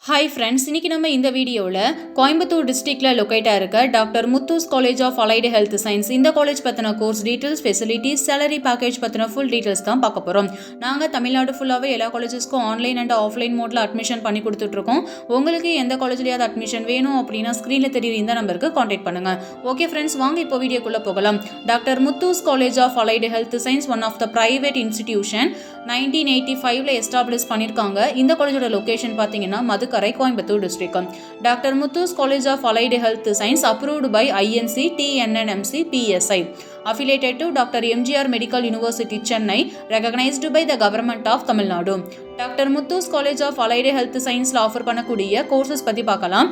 Hi friends, இன்றைக்கி நம்ம இந்த வீடியோவில் கோயம்புத்தூர் டிஸ்ட்ரிக்டில் லொக்கேட்டாக இருக்க doctor Muthu's college of allied health science இந்த காலேஜ் பற்றின course details, facilities, salary package பற்றின ஃபுல் டீட்டெயில்ஸ் தான் பார்க்க போகிறோம். நாங்கள் தமிழ்நாடு ஃபுல்லாகவே எல்லா காலேஜஸ்க்கும் ஆன்லைன் அண்ட் ஆஃப்லைன் மோடில் அட்மிஷன் பண்ணி கொடுத்துட்ருக்கோம். உங்களுக்கு எந்த காலேஜ்லையாவது அட்மிஷன் வேணும் அப்படின்னா ஸ்க்ரீனில் தெரியுற இந்த நம்பருக்கு காண்டாக்ட் பண்ணுங்கள். ஓகே ஃப்ரெண்ட்ஸ், வாங்க இப்போ வீடியோக்குள்ளே போகலாம். Doctor Muthu's college of allied health science one of the private institution 1985 establish பண்ணியிருக்காங்க. இந்த காலேஜோட லொக்கேஷன் பார்த்தீங்கன்னா Madukkarai, Coimbatore district. Doctor Muthu's college of allied health science approved by INC TNNMC PSI, affiliated to Dr. MGR Medical University Chennai, recognized by the government of Tamil Nadu. Doctor Muthu's college of allied health சயின்ஸில் offer பண்ணக்கூடிய courses பற்றி பார்க்கலாம்.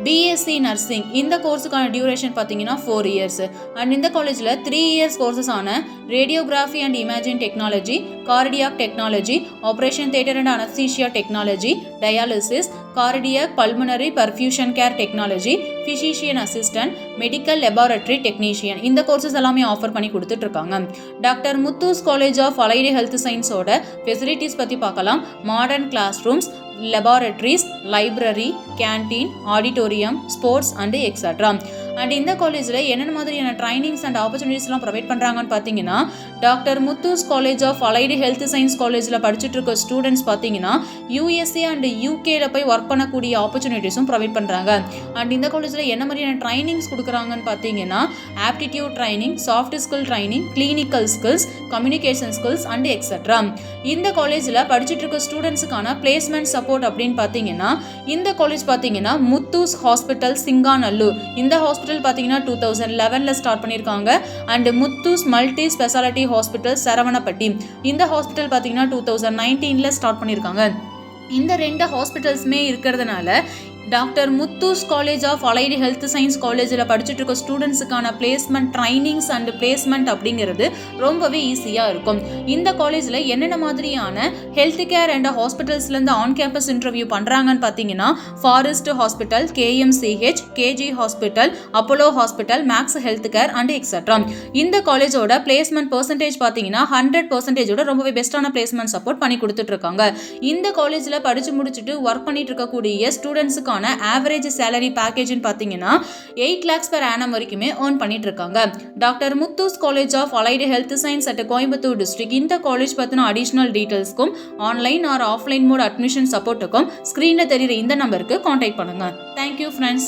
BSc nursing இந்த கோர்ஸுக்கான duration பார்த்தீங்கன்னா 4 years. And இந்த காலேஜில் 3 years courses ஆன radiography and imaging technology, cardiac technology, operation theatre and anaesthesia technology, dialysis, cardiac pulmonary perfusion care technology, physician assistant, medical laboratory technician இந்த courses எல்லாமே offer பண்ணி கொடுத்துட்ருக்காங்க. Doctor Muthu's college of allied health சயின்ஸோட facilities பற்றி பார்க்கலாம். Modern class rooms, laboratories, library, canteen, auditorium, sports and etc. And இந்த காலேஜில் என்னென்ன மாதிரியான ட்ரைனிங்ஸ் அண்ட் ஆப்பர்ச்சுனிட்டிஸ்லாம் ப்ரொவைட் பண்ணுறாங்கன்னு பார்த்தீங்கன்னா, doctor Muthu's college of allied health science காலேஜில் படிச்சுட்டு இருக்க ஸ்டூடெண்ட்ஸ் பார்த்தீங்கன்னா USA அண்ட் UKல போய் ஒர்க் பண்ணக்கூடிய ஆப்பர்ச்சுனிட்டிஸும் ப்ரொவைட் பண்ணுறாங்க. அண்ட் இந்த காலேஜில் என்ன மாதிரியான ட்ரைனிங்ஸ் கொடுக்குறாங்கன்னு பார்த்தீங்கன்னா, aptitude training, soft skill training, clinical skills, communication skills and etcetera. இந்த காலேஜில் படிச்சுட்டு இருக்க ஸ்டூடெண்ட்ஸுக்கான பிளேஸ்மெண்ட் சப்போர்ட் அப்படின்னு பார்த்தீங்கன்னா, இந்த காலேஜ் பார்த்தீங்கன்னா முத்தூஸ் ஹாஸ்பிட்டல் சிங்காநல்லூர் இந்த ஹாஸ்பிட்டல் பார்த்தீங்கன்னா 2011 ஸ்டார்ட் பண்ணியிருக்காங்க. And Muthu's multi speciality hospital Saravanapatti இந்த ஹாஸ்பிட்டல் பார்த்தீங்கன்னா 2019 ஸ்டார்ட் பண்ணியிருக்காங்க. இந்த 2 ஹாஸ்பிட்டல்ஸுமே இருக்கிறதுனால doctor Muthu's college of allied health science காலேஜில் படிச்சுட்டு இருக்க ஸ்டூடெண்ட்ஸுக்கான பிளேஸ்மெண்ட் ட்ரைனிங்ஸ் அண்ட் பிளேஸ்மெண்ட் அப்படிங்கிறது ரொம்பவே ஈஸியாக இருக்கும். இந்த காலேஜில் என்னென்ன மாதிரியான ஹெல்த் கேர் அண்ட் ஹாஸ்பிட்டல்ஸ்லேருந்து ஆன் கேம்பஸ் இன்டர்வியூ பண்ணுறாங்கன்னு பார்த்தீங்கன்னா, forest hospital, KMCH, KG hospital, Apollo hospital, Max health care and etcetera. இந்த காலேஜோட பிளேஸ்மெண்ட் பர்சன்டேஜ் பார்த்தீங்கன்னா 100% ரொம்பவே பெஸ்ட்டான பிளேஸ்மெண்ட் சப்போர்ட் பண்ணி கொடுத்துட்ருக்காங்க. இந்த காலேஜில் படித்து முடிச்சுட்டு ஒர்க் பண்ணிட்டு இருக்கக்கூடிய ஸ்டூடெண்ட்ஸுக்கு ஆவரேஜ் சேலரி பேக்கேஜ்னு பார்த்தீங்கன்னா 8 lakhs per annum வரைக்குமே earn பண்ணிட்டு இருக்காங்க. Doctor Muthu's college of allied health science at Coimbatore district இந்த காலேஜ் பற்றின அடிஷனல் டீட்டெயில்ஸ்க்கும் online or offline mode admission சப்போர்ட்டுக்கும் ஸ்க்ரீனில் தெரியுற இந்த நம்பருக்கு காண்டாக்ட் பண்ணுங்க. Thank you friends.